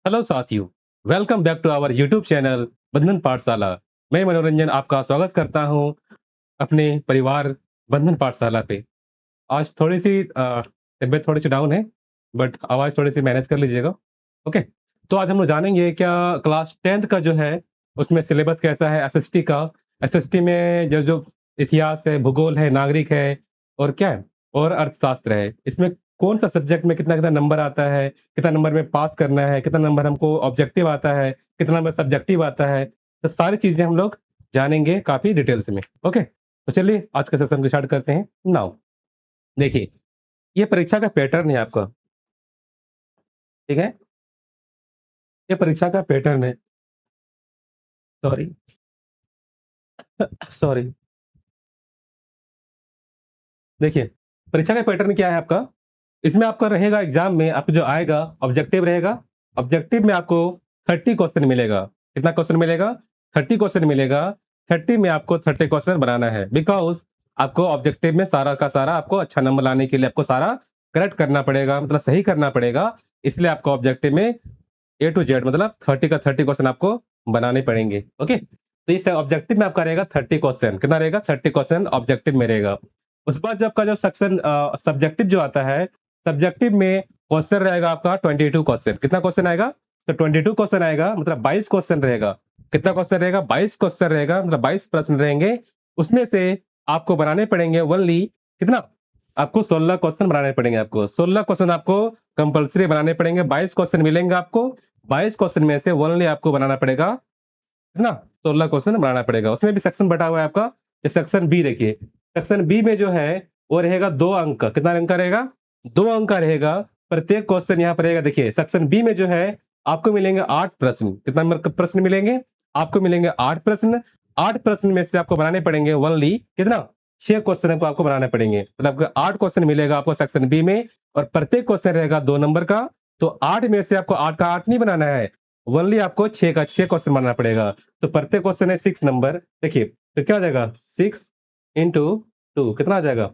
Hello साथियों, welcome back to our YouTube channel Bandhan Pathshala. मैं मनोरंजन आपका स्वागत करता हूं अपने परिवार बंधन पाठशाला पे। आज थोड़ी-सी तबीयत थोड़ी-सी डाउन है, बट आवाज़ थोड़ी-सी मैनेज कर लीजिएगा, ओके? तो आज हम लोग जानेंगे क्या क्लास 10th का जो है, उसमें सिलेबस कैसा है एसएसटी का। एसएसटी में जो जो इतिहास है, भूगोल है, नागरिक है और क्या है और अर्थशास्त्र है। इसमें कौन-सा सब्जेक्ट में कितना-कितना नंबर आता है, कितना नंबर में पास करना है, कितना नंबर हमको ऑब्जेक्टिव आता है, कितना नंबर सब्जेक्टिव आता है, सब सारी चीज़ें हम लोग जानेंगे काफ़ी डिटेल्स में, ओके? तो चलिए आज का सेशन को स्टार्ट करते हैं नाउ। देखिए, ये परीक्षा का पैटर्न है आपका, ठीक है? ये परीक्षा का पैटर्न है। Sorry, sorry. देखिए, परीक्षा का पैटर्न क्या है आपका? इसमें आपका रहेगा एग्ज़ाम में आपको जो आएगा ऑब्जेक्टिव रहेगा। ऑब्जेक्टिव में आपको 30 क्वेश्चन मिलेगा। कितना क्वेश्चन मिलेगा? 30 क्वेश्चन मिलेगा। 30 में आपको 30 क्वेश्चन बनाना है बिकॉज़ आपको ऑब्जेक्टिव में सारा का सारा आपको अच्छा नंबर लाने के लिए आपको सारा करेक्ट करना पड़ेगा, मतलब सही करना पड़ेगा। इसलिए आपको ऑब्जेक्टिव में ए टू जेड मतलब 30 का 30 क्वेश्चन आपको बनाने पड़ेंगे, ओके? तो इस ऑब्जेक्टिव में आपका रहेगा 30 क्वेश्चन, कितना रहेगा? 30 क्वेश्चन ऑब्जेक्टिव में रहेगा। उसके बाद जो आपका जो सेक्शन सब्जेक्टिव जो आता है, सब्जेक्टिव में क्वेश्चन रहेगा आपका 22 क्वेश्चन। कितना क्वेश्चन आएगा? तो 22 क्वेश्चन आएगा मतलब 22 क्वेश्चन रहेगा। कितना क्वेश्चन रहेगा? 22 क्वेश्चन रहेगा मतलब 22 प्रश्न रहेंगे। उसमें से आपको बनाने पड़ेंगे ओनली कितना? आपको 16 क्वेश्चन बनाने पड़ेंगे आपको। 16 क्वेश्चन आपको कंपल्सरी बनाने पड़ेंगे। 22 क्वेश्चन मिलेंगे आपको। 22 क्वेश्चन में से ओनली आपको बनाना पड़ेगा कितना? 16 क्वेश्चन बनाना पड़ेगा। उसमें भी सेक्शन बँटा हुआ है आपका। ये सेक्शन बी देखिए। सेक्शन बी में जो है वो रहेगा 2 अंक का। कितना अंक का रहेगा? 2 अंक का रहेगा। प्रत्येक क्वेश्चन यहाँ पर रहेगा देखिए सेक्शन बी में जो है आपको मिलेंगे 8 प्रश्न। कितना नंबर के प्रश्न मिलेंगे? आपको मिलेंगे 8 प्रश्न। 8 प्रश्न में से आपको बनाने पड़ेंगे ओनली कितना? 6 क्वेश्चन आपको बनाने पड़ेंगे। मतलब आपको 8 क्वेश्चन मिलेगा आपको सेक्शन बी में और प्रत्येक क्वेश्चन रहेगा 2 नंबर का। तो 8 में से आपको 8 का 8 नहीं बनाना है। ओनली आपको 6 का 6 क्वेश्चन बनाना पड़ेगा। तो प्रत्येक क्वेश्चन है 6 नंबर। देखिए, तो क्या हो जाएगा? 6 इंटू 2 कितना आ जाएगा?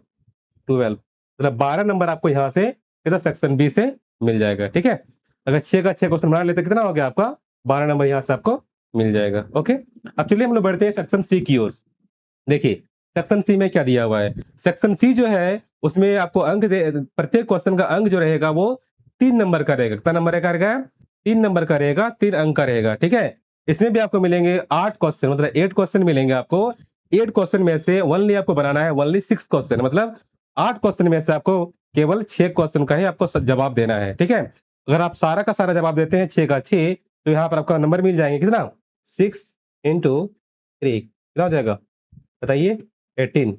12 मतलब 12 नंबर आपको यहाँ से कितना सेक्शन बी से मिल जाएगा, ठीक है? अगर 6 का 6 क्वेश्चन बना लेते कितना हो गया आपका? 12 नंबर यहाँ से आपको मिल जाएगा, ओके? अब चलिए हम लोग बढ़ते हैं सेक्शन सी की ओर। देखिए, सेक्शन सी में क्या दिया हुआ है? सेक्शन सी जो है उसमें आपको अंक दे प्रत्येक क्वेश्चन का अंक जो रहेगा वो 3 नंबर का रहेगा। कितना नंबर का रहेगा? 3 नंबर का रहेगा, 3 अंक का रहेगा, ठीक है? इसमें भी आपको मिलेंगे 8 क्वेश्चन मतलब 8 क्वेश्चन मिलेंगे आपको। 8 क्वेश्चन में से ओनली आपको बनाना है ओनली 6 क्वेश्चन मतलब 8 क्वेश्चन में से आपको केवल 6 क्वेश्चन का ही आपको जवाब देना है, ठीक है? अगर आप सारा का सारा जवाब देते हैं 6 का 6 तो यहाँ पर आपका नंबर मिल जाएँगे कितना? 6 इंटू 3 कितना हो जाएगा? बताइए 18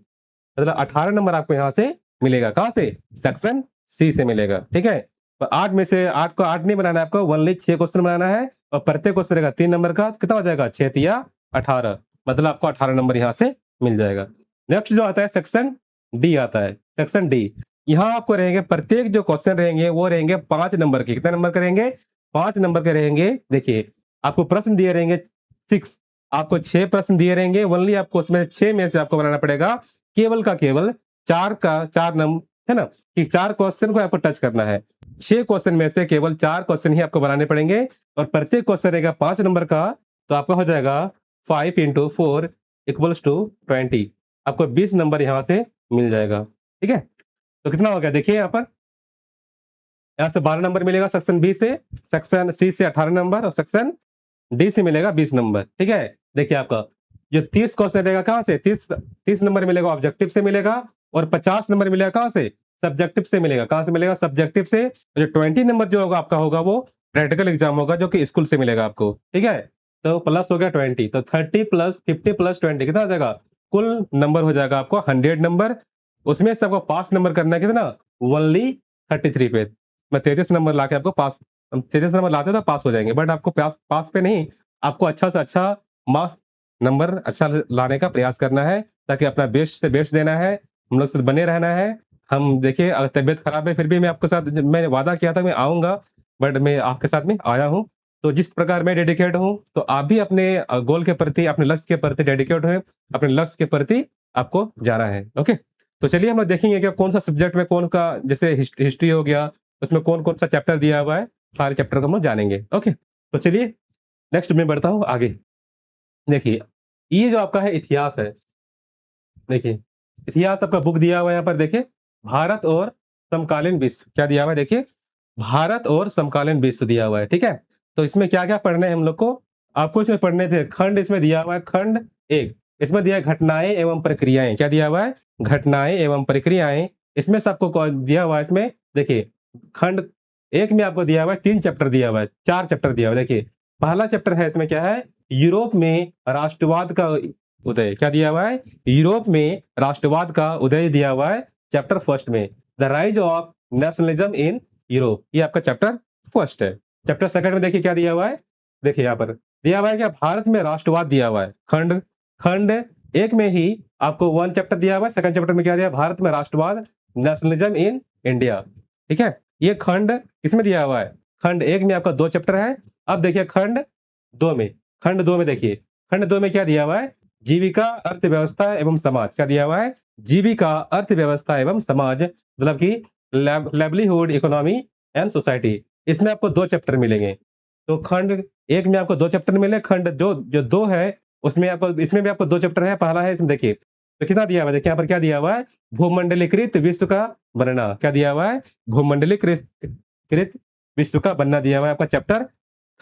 मतलब 18 नंबर आपको यहाँ से मिलेगा। कहाँ से? सेक्शन सी से मिलेगा, ठीक है? तो 8 में से 8 को 8 नहीं बनाना है आपको ओनली 6 क्वेश्चन बनाना है और प्रत्येक क्वेश्चन रहेगा 3 नंबर का। कितना हो जाएगा? 6 तिया 18 मतलब आपको 18 नंबर यहाँ से मिल जाएगा। नेक्स्ट जो आता है सेक्शन डी आता है। सेक्शन डी यहाँ आपको रहेंगे प्रत्येक जो क्वेश्चन रहेंगे वो रहेंगे 5 नंबर के। कितने नंबर के रहेंगे? 5 नंबर के रहेंगे। देखिए, आपको प्रश्न दिए रहेंगे 6 आपको 6 प्रश्न दिए रहेंगे ओनली आपको उसमें 6 में से आपको बनाना पड़ेगा केवल का केवल 4 का 4 है ना? कि 4 क्वेश्चन को आपको टच करना है। 6 क्वेश्चन में से केवल 4 क्वेश्चन ही आपको बनाने पड़ेंगे और प्रत्येक क्वेश्चन रहेगा 5 नंबर का तो आपका हो जाएगा 5 इंटू 4 इक्वल्स टू 20 आपको 20 नंबर यहाँ से मिल जाएगा, ठीक है? तो कितना हो गया देखिए यहाँ पर, यहाँ से 12 नंबर मिलेगा सेक्शन बी से, सेक्शन सी से 18 नंबर और सेक्शन डी से मिलेगा 20 नंबर, ठीक है? देखिए आपका जो 30 क्वेश्चन रहेगा कहाँ से? 30 नंबर मिलेगा ऑब्जेक्टिव से मिलेगा और 50 नंबर मिलेगा कहाँ से? सब्जेक्टिव से मिलेगा। कहाँ से मिलेगा? सब्जेक्टिव से। जो 20 नंबर जो होगा आपका होगा वो प्रैक्टिकल एग्जाम होगा जो कि स्कूल से मिलेगा आपको, ठीक है? तो प्लस हो गया 20 तो 30 प्लस 50 प्लस 20 कितना हो जाएगा? कुल नंबर हो जाएगा आपको 100 नंबर। उसमें से आपको पास नंबर करना है कितना? ओनली 33 पे। मैं 33 नंबर लाके आपको पास 33 नंबर लाते तो पास हो जाएँगे बट आपको पास पास पे नहीं, आपको अच्छा से अच्छा मार्क्स नंबर अच्छा लाने का प्रयास करना है ताकि अपना बेस्ट से बेस्ट देना है, हम लोग से बने रहना है। हम देखिए अगर तबीयत खराब है फिर भी मैं आपके साथ मैंने वादा किया था मैं आऊँगा, बट मैं आपके साथ में आया हूँ। तो जिस प्रकार मैं डेडिकेट हूँ, तो आप भी अपने गोल के प्रति, अपने लक्ष्य के प्रति डेडिकेट हों, अपने लक्ष्य के प्रति आपको जाना है, ओके? तो चलिए हम लोग देखेंगे कि कौन-सा सब्जेक्ट में कौन का जैसे हिस्ट्री हो गया, उसमें कौन-कौन सा चैप्टर दिया हुआ है। सारे चैप्टर को हम लोग जानेंगे। ओके, तो चलिए नेक्स्ट मैं बढ़ता हूँ आगे। देखिए, ये जो आपका है इतिहास है, देखिए इतिहास आपका बुक दिया हुआ है यहाँ पर देखिए, भारत और समकालीन विश्व, क्या दिया हुआ है देखिए, भारत और समकालीन विश्व दिया हुआ है, ठीक है? तो इसमें क्या-क्या पढ़ना है हम लोग को? आपको इसमें पढ़ने थे खंड इसमें दिया हुआ है, खंड 1 इसमें दिया है घटनाएँ एवं प्रक्रियाएँ, क्या दिया हुआ है? घटनाएँ एवं प्रक्रियाएँ। इसमें से आपको दिया हुआ है इसमें देखिए, खंड 1 में आपको दिया हुआ है 3 चैप्टर दिया हुआ है, 4 चैप्टर दिया हुआ है देखिए। पहला चैप्टर है इसमें क्या है? यूरोप में राष्ट्रवाद का उदय, क्या दिया हुआ है? यूरोप में राष्ट्रवाद का उदय दिया हुआ है चैप्टर फर्स्ट में। The rise of nationalism in Europe, ये आपका चैप्टर फर्स्ट है। चैप्टर सेकंड में देखिए क्या दिया हुआ है? देखिए यहाँ पर दिया हुआ है क्या, भारत में राष्ट्रवाद दिया हुआ है। खंड खंड 1 में ही आपको 1 चैप्टर दिया हुआ है, सेकंड चैप्टर में क्या दिया है? भारत में राष्ट्रवाद, नेशनलिज्म इन इंडिया, ठीक है? ये खंड किसमें दिया हुआ है? खंड 1 में आपका 2 चैप्टर है। अब देखिए खंड 2 में, खंड 2 में देखिए, खंड 2 में क्या दिया हुआ है? जीविका, अर्थव्यवस्था एवं समाज, क्या दिया हुआ है? जीविका, अर्थव्यवस्था एवं समाज, मतलब कि लाइवलीहुड, इकोनॉमी एंड सोसाइटी। इसमें आपको 2 चैप्टर मिलेंगे। तो खंड 1 में आपको 2 चैप्टर मिले, खंड 2 जो 2 है उसमें आपको, इसमें भी आपको 2 चैप्टर है। पहला है इसमें देखिए, तो कितना दिया हुआ है? देखिए यहाँ पर क्या दिया हुआ है? भूमंडलीकृत विश्व का बनना, क्या दिया हुआ है? भूमंडलीकृत कृत विश्व का बनना दिया हुआ है, आपका चैप्टर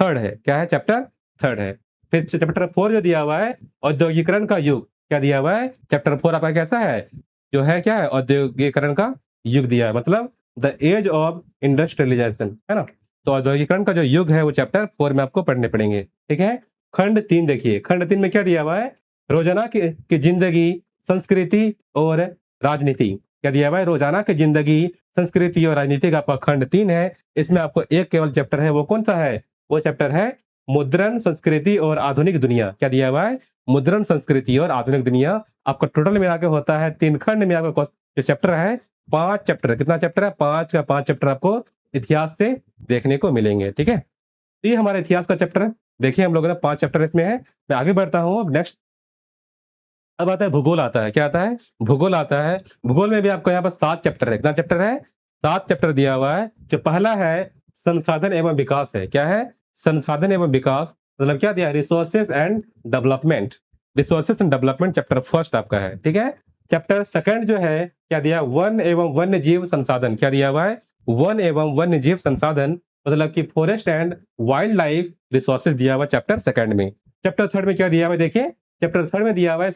3 है। क्या है? चैप्टर 3 है। फिर चैप्टर 4 जो दिया हुआ है, औद्योगिकरण का युग, क्या दिया हुआ है? चैप्टर 4 आपका कैसा है? जो है क्या है? औद्योगिकरण का युग दिया है, मतलब द एज ऑफ इंडस्ट्रियलाइजेशन, है ना? तो औद्योगिकरण का जो युग है वो चैप्टर 4 में आपको पढ़ने पड़ेंगे, ठीक है? खंड 3 देखिए, खंड 3 में क्या दिया हुआ है? रोजाना की जिंदगी, संस्कृति और राजनीति, क्या दिया हुआ है? रोजाना की जिंदगी, संस्कृति और राजनीति का आपका खंड 3 है। इसमें आपको एक केवल चैप्टर है, वो कौन सा है? वो चैप्टर है मुद्रण, संस्कृति और आधुनिक दुनिया, क्या दिया हुआ है? मुद्रण, संस्कृति और आधुनिक दुनिया। आपका टोटल मिला के होता है 3 खंड में आपका जो चैप्टर है 5 चैप्टर है। कितना चैप्टर है? 5 का 5 चैप्टर आपको इतिहास से देखने को मिलेंगे, ठीक है? तो ये हमारा इतिहास का चैप्टर है। देखिए हम लोगों ने 5 चैप्टर इसमें है। मैं आगे बढ़ता हूँ अब नेक्स्ट। अब आता है भूगोल आता है, क्या आता है? भूगोल आता है। भूगोल में भी आपको यहाँ पर 7 चैप्टर है। कितना चैप्टर है? 7 चैप्टर दिया हुआ है। जो पहला है संसाधन एवं विकास है। क्या है? संसाधन एवं विकास, मतलब क्या दिया है? Resources and development. Resources and development chapter first आपका है, ठीक है? चैप्टर सेकंड जो है क्या दिया? वन एवं वन्य जीव संसाधन, क्या दिया हुआ है? वन एवं वन्य जीव संसाधन, मतलब कि forest and wild life resources दिया हुआ चैप्टर सेकंड में। चैप्टर थर्ड में क्या दिया हुआ है? देखिए चैप्टर थर्ड में दिया हुआ है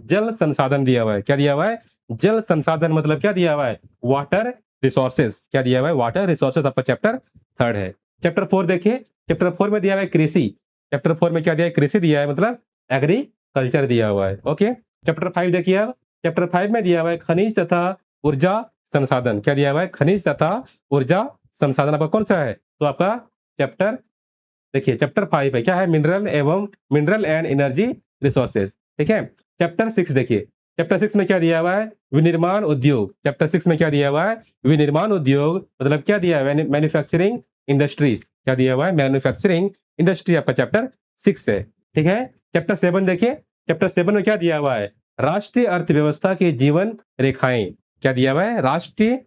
जल संसाधन दिया हुआ है। क्या दिया हुआ है? जल संसाधन, मतलब क्या दिया हुआ है? वाटर रिसोर्सेज, क्या दिया हुआ है? वाटर रिसोर्सेज आपका चैप्टर थर्ड है। चैप्टर 4 देखिए, चैप्टर 4 में दिया हुआ है कृषि। चैप्टर 4 में क्या दिया है? कृषि दिया है, मतलब एग्रीकल्चर दिया हुआ है। ओके, चैप्टर 5 देखिए, अब चैप्टर 5 में दिया हुआ है खनिज तथा ऊर्जा संसाधन। क्या दिया हुआ है? खनिज तथा ऊर्जा संसाधन आपका कौन सा है? तो आपका चैप्टर देखिए चैप्टर 5 है, क्या है? मिनरल एंड एनर्जी रिसोर्सेज, ठीक है? चैप्टर 6 देखिए, चैप्टर 6 में क्या दिया हुआ है? विनिर्माण उद्योग। चैप्टर 6 में क्या दिया हुआ है? विनिर्माण उद्योग, मतलब क्या दिया है? मैन्युफैक्चरिंग इंडस्ट्रीज, क्या दिया हुआ है? मैन्युफैक्चरिंग इंडस्ट्री आपका चैप्टर 6 है, ठीक है? चैप्टर 7 देखिए, चैप्टर 7 में क्या दिया हुआ है? राष्ट्रीय अर्थव्यवस्था की जीवन रेखाएं, क्या दिया हुआ है? राष्ट्रीय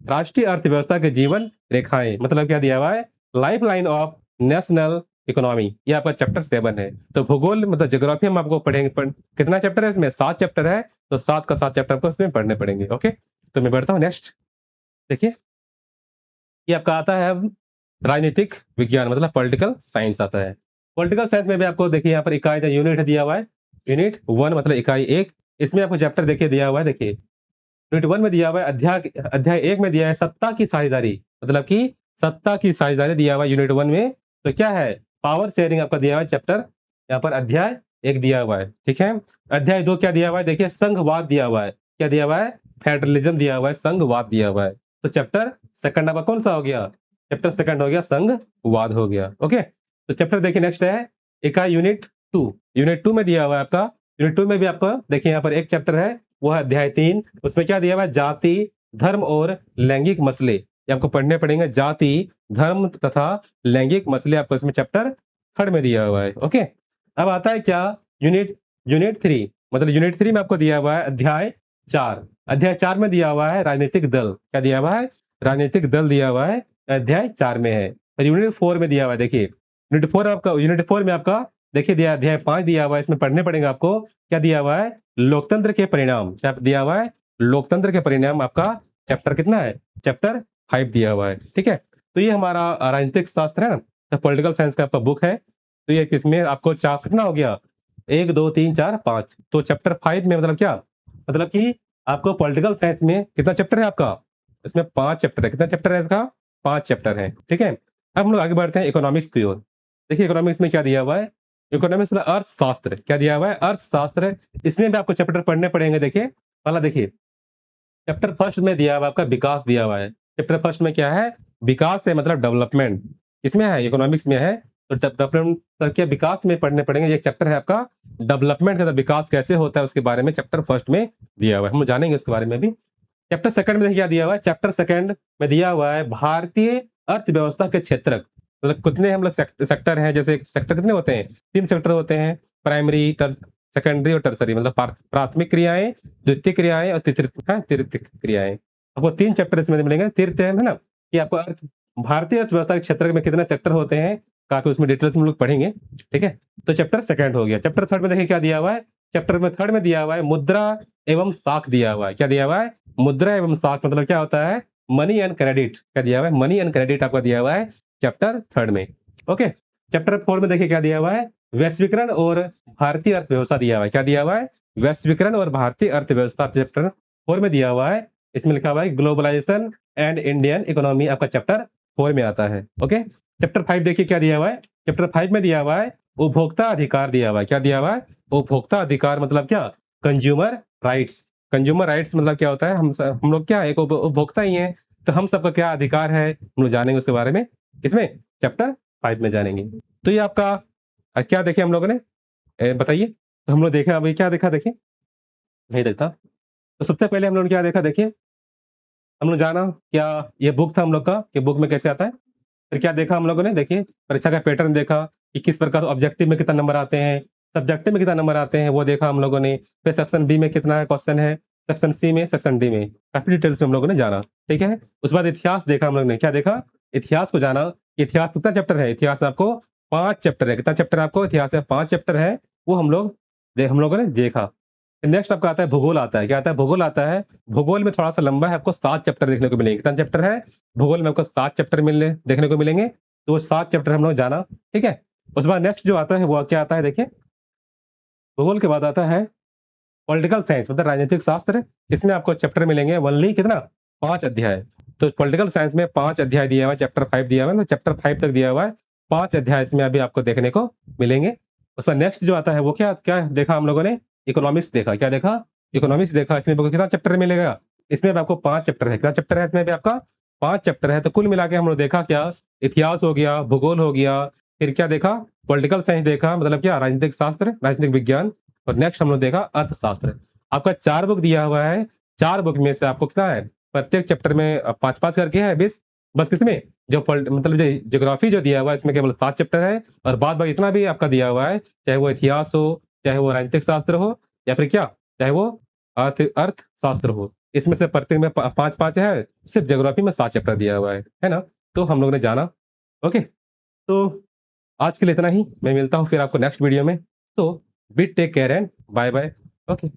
राष्ट्रीय अर्थव्यवस्था के जीवन रेखाएं, मतलब क्या दिया हुआ है? Life line of national economy, ये आपका चैप्टर 7 है। तो भूगोल मतलब ज्योग्राफी हम आपको पढ़ेंगे कितना चैप्टर है इसमें? 7 चैप्टर है, तो 7 का 7 चैप्टर आपको इसमें पढ़ने पड़ेंगे। ओके, तो मैं बढ़ता हूँ नेक्स्ट। देखिए ये आपका आता है अब राजनीतिक विज्ञान, मतलब पॉलिटिकल साइंस आता है। पॉलिटिकल साइंस में भी आपको देखिए यहाँ पर इकाई यूनिट दिया हुआ है। यूनिट 1 मतलब इकाई 1, इसमें आपको चैप्टर देखिए दिया हुआ है। देखिए यूनिट 1 में दिया हुआ है, अध्याय 1 में दिया है सत्ता की साझेदारी, मतलब कि सत्ता की साझेदारी दिया हुआ है यूनिट 1 में। तो क्या है? पावर शेयरिंग आपका दिया हुआ है चैप्टर, यहाँ पर अध्याय 1 दिया हुआ है, ठीक है? अध्याय 2 क्या दिया हुआ है? देखिए संघवाद दिया हुआ है। क्या दिया हुआ है? फेडरलिज्म दिया हुआ है, संघवाद दिया हुआ है। तो चैप्टर सेकंड आपका कौन सा हो गया? चैप्टर सेकंड हो गया संघवाद हो गया। ओके, तो चैप्टर देखिए नेक्स्ट है इकाई यूनिट 2। यूनिट 2 में दिया हुआ है आपका, यूनिट 2 में भी आपका देखिए यहाँ पर एक चैप्टर है, वो है अध्याय 3। उसमें क्या दिया हुआ है? जाति, धर्म और लैंगिक मसले, ये आपको पढ़ने पड़ेंगे। जाति, धर्म तथा लैंगिक मसले आपको इसमें चैप्टर थर्ड में दिया हुआ है। ओके, अब आता है क्या? यूनिट 3, मतलब यूनिट 3 में आपको दिया हुआ है अध्याय 4। अध्याय 4 में दिया हुआ है राजनीतिक दल, क्या दिया हुआ है? राजनीतिक दल दिया हुआ है, अध्याय 4 में है। और यूनिट 4 में दिया हुआ है, देखिए यूनिट 4 में आपका देखिए दिया अध्याय 5 दिया हुआ है, इसमें पढ़ने पड़ेंगे आपको। क्या दिया हुआ है? लोकतंत्र के परिणाम। क्या दिया हुआ है? लोकतंत्र के परिणाम आपका चैप्टर कितना है? चैप्टर 5 दिया हुआ है, ठीक है? तो ये हमारा राजनीतिक शास्त्र है ना, तो पॉलिटिकल साइंस का आपका बुक है। तो ये इसमें आपको कितना हो गया? 1, 2, 3, 4, 5। तो चैप्टर 5 में मतलब क्या? मतलब कि आपको पॉलिटिकल साइंस में कितना चैप्टर है आपका? इसमें 5 चैप्टर है। कितना चैप्टर है इसका? 5 चैप्टर है, ठीक है? अब हम लोग आगे बढ़ते हैं इकोनॉमिक्स की ओर। देखिए इकोनॉमिक्स में क्या दिया हुआ है? इकोनॉमिक्स मतलब अर्थशास्त्र। क्या दिया हुआ है? अर्थशास्त्र। इसमें भी आपको चैप्टर पढ़ने पड़ेंगे। देखिए, पहला देखिए, चैप्टर फर्स्ट में दिया हुआ है आपका विकास दिया हुआ है। चैप्टर फर्स्ट में क्या है? विकास है, मतलब डेवलपमेंट। इसमें है, इकोनॉमिक्स में है। तो डेवलपमेंट क्या विकास में पढ़ने पड़ेंगे। ये चैप्टर है आपका डेवलपमेंट का, विकास कैसे होता है उसके बारे में चैप्टर फर्स्ट में दिया हुआ है, हम जानेंगे उसके बारे में भी। चैप्टर सेकंड में देखिए क्या दिया हुआ है? चैप्टर सेकंड में दिया हुआ है भारतीय अर्थव्यवस्था के क्षेत्रक। मतलब कितने हम लोग सेक्टर हैं, जैसे सेक्टर कितने होते हैं? 3 सेक्टर होते हैं, प्राइमरी, सेकेंडरी और टर्सरी। मतलब प्राथमिक क्रियाएं, द्वितीय क्रियाएं और तृतीय क्रियाएं। आपको 3 चैप्टर इसमें मिलेंगे। तृतीय है ना, कि आपको भारतीय अर्थव्यवस्था के क्षेत्र में कितने सेक्टर होते हैं, काफी उसमें डिटेल्स में हम लोग पढ़ेंगे, ठीक है? तो चैप्टर सेकंड हो गया। चैप्टर थर्ड में देखिए क्या दिया हुआ है? चैप्टर में थर्ड में दिया हुआ है मुद्रा एवं साख दिया हुआ है। क्या दिया हुआ है? मुद्रा एवं साख मतलब क्या होता है? Money and credit. क्या दिया हुआ है? मनी एंड क्रेडिट आपका दिया हुआ है चैप्टर थर्ड में, ओके? चैप्टर 4 में देखिए क्या दिया हुआ है? वैश्वीकरण और भारतीय अर्थव्यवस्था दिया हुआ है। क्या दिया हुआ है? वैश्वीकरण और भारतीय अर्थव्यवस्था चैप्टर 4 में दिया हुआ है। इसमें लिखा हुआ है ग्लोबलाइजेशन एंड इंडियन इकोनॉमी, आपका चैप्टर 4 में आता है, ओके? चैप्टर 5 देखिए क्या दिया हुआ है? चैप्टर 5 में दिया हुआ है उपभोक्ता अधिकार दिया हुआ है। क्या दिया हुआ है? उपभोक्ता अधिकार मतलब क्या? Consumer rights. कंज्यूमर राइट्स मतलब क्या होता है? हम लोग क्या एक उपभोक्ता ही हैं, तो हम सबका क्या अधिकार है, हम लोग जानेंगे उसके बारे में। किसमें? चैप्टर 5 में जानेंगे। तो ये आपका क्या देखे हम लोगों ने? बताइए। तो हम लोग देखा, अभी क्या देखा देखिए? नहीं देखता। तो सबसे पहले हम लोगों ने क्या देखा देखिए? हम लोग जाना क्या ये बुक था हम लोग का, कि बुक में कैसे आता है। फिर क्या देखा हम लोगों ने? देखिए परीक्षा का पैटर्न देखा कि किस प्रकार ऑब्जेक्टिव में कितना नंबर आते हैं, सब्जेक्टिव में कितना नंबर आते हैं, वो देखा हम लोगों ने। फिर सेक्शन बी में कितना क्वेश्चन है, सेक्शन सी में, सेक्शन डी में, काफी डिटेल से हम लोगों ने जाना, ठीक है? उसके बाद इतिहास देखा हम लोग ने। क्या देखा? इतिहास को जाना। इतिहास कितना चैप्टर है? इतिहास में आपको 5 चैप्टर है। कितना चैप्टर है आपको? इतिहास में 5 चैप्टर है, वो हम लोगों ने देखा। नेक्स्ट आपका आता है भूगोल आता है। क्या आता है? भूगोल आता है। भूगोल में थोड़ा-सा लंबा है, आपको 7 चैप्टर देखने को मिलेंगे। कितना चैप्टर है? भूगोल में आपको 7 चैप्टर देखने को मिलेंगे। तो वो 7 चैप्टर हम लोग जाना, ठीक है? उसके बाद नेक्स्ट जो आता है वो क्या आता है देखिए? भूगोल के बाद आता है पॉलिटिकल साइंस, मतलब राजनीतिक शास्त्र। इसमें आपको चैप्टर मिलेंगे ओनली कितना? 5 अध्याय। तो पॉलिटिकल साइंस में 5 अध्याय दिया हुआ है, चैप्टर 5 दिया हुआ है, तो चैप्टर 5 तक दिया हुआ है। 5 अध्याय इसमें अभी आपको देखने को मिलेंगे। उसमें नेक्स्ट जो आता है वो क्या क्या देखा हम लोगों ने? इकोनॉमिक्स देखा। क्या देखा? इकोनॉमिक्स देखा। इसमें आपको कितना चैप्टर मिलेगा? इसमें भी आपको 5 चैप्टर है। कितना चैप्टर है इसमें भी आपका? 5 चैप्टर है। तो कुल मिला के हम लोग देखा क्या? इतिहास हो गया, भूगोल हो गया, फिर क्या देखा? पॉलिटिकल साइंस देखा, मतलब क्या? राजनीतिक शास्त्र, राजनीतिक विज्ञान। और नेक्स्ट हम लोग देखा अर्थशास्त्र। आपका 4 बुक दिया हुआ है। 4 बुक में से आपको कितना है? प्रत्येक चैप्टर में 5-5 करके है 20। बस किसमें? मतलब जो ज्योग्राफी जो दिया हुआ है इसमें केवल 7 चैप्टर है, और बाद बाकी इतना भी आपका दिया हुआ है, चाहे वो इतिहास हो, चाहे वो राजनीतिक शास्त्र हो, या फिर क्या? चाहे वो अर्थशास्त्र हो। इसमें से प्रत्येक में 5-5 है, सिर्फ ज्योग्राफी में 7 चैप्टर दिया हुआ है ना? तो हम लोगों ने जाना, ओके? तो आज के लिए इतना ही। मैं मिलता हूँ फिर आपको नेक्स्ट वीडियो में। तो be take care and bye bye, okay?